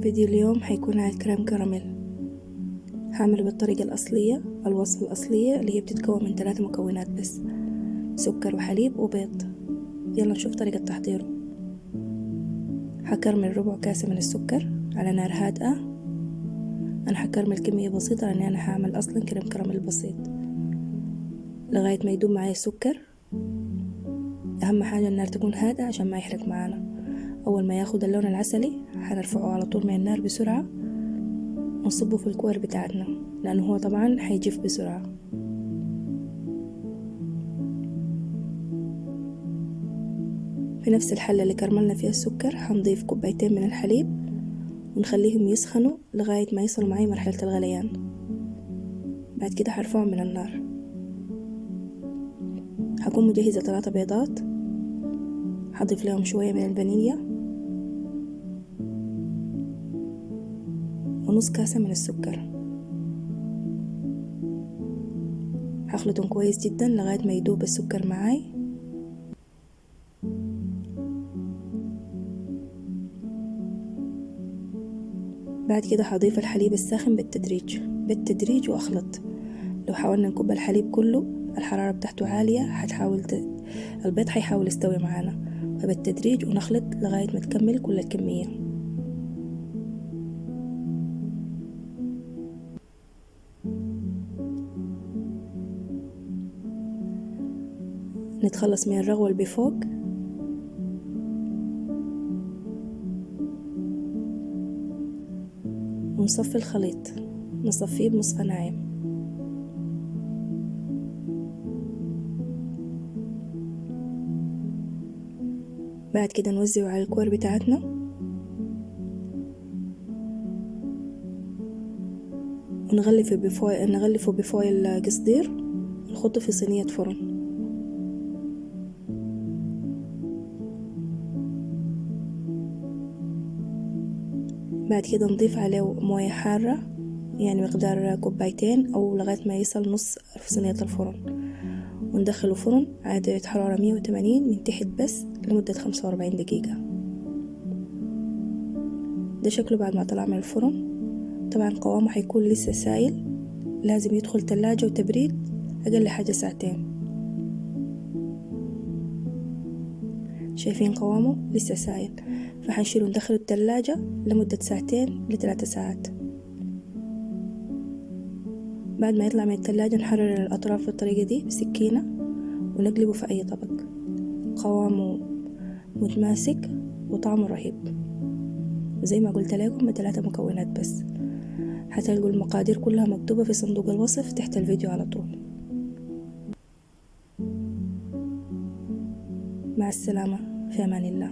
فيديو اليوم حيكون على الكريم كراميل. هعمله بالطريقة الأصلية، الوصفة الأصلية اللي هي بتتكون من 3 مكونات بس: سكر وحليب وبيض. يلا نشوف طريقة تحضيره. حكرمل ربع كاسة من السكر على نار هادئة. أنا حكرمل كمية بسيطة لأني أنا هعمل أصلا كريم كراميل بسيط لغاية ما يدوب معايا السكر. أهم حاجة النار تكون هادئة عشان ما يحرق معانا. أول ما ياخد اللون العسلي هنرفعه على طول من النار بسرعة ونصبه في الكور بتاعتنا، لأنه هو طبعا حيجف بسرعة. في نفس الحلة اللي كرملنا فيها السكر هنضيف 2 كوبايات من الحليب ونخليهم يسخنوا لغاية ما يصلوا معي مرحلة الغليان. بعد كده هرفعهم من النار. هكون مجهزة 3 بيضات، هضيف لهم شوية من الفانيليا ونص كاسة من السكر. هخلطهم كويس جدا لغاية ما يدوب السكر معاي. بعد كده هضيف الحليب الساخن بالتدريج واخلط. لو حاولنا نكب الحليب كله الحرارة بتاعته عالية، البيض هيحاول يستوي معانا، فبالتدريج ونخلط لغاية ما تكمل كل الكمية. نتخلص من الرغوة اللي بفوق. ونصفي الخليط، نصفيه بمصفى ناعم. بعد كده نوزعه على الكور بتاعتنا، نغلفه بفويل قصدير ونحطه في صينية فرن. بعد كده نضيف عليه موية حارة، يعني مقدار 2 كوبايتين أو لغاية ما يصل نص في صينية الفرن، وندخله فرن على درجة حرارة 180 من تحت بس لمدة 45 دقيقة. ده شكله بعد ما طلع من الفرن. طبعا قوامه هيكون لسه سائل، لازم يدخل تلاجة وتبريد أقل حاجة 2 ساعات. شايفين قوامه لسه سائل، فحنشيله وندخله التلاجة لمدة 2 ل 3 ساعات. بعد ما يطلع من التلاجة نحرر الأطراف بالطريقة دي بسكينة ونقلبه في أي طبق. قوامه متماسك وطعمه رهيب. وزي ما قلت لكم 3 مكونات بس. هتلقوا المقادير كلها مكتوبة في صندوق الوصف تحت الفيديو على طول. مع السلامة، في أمان الله.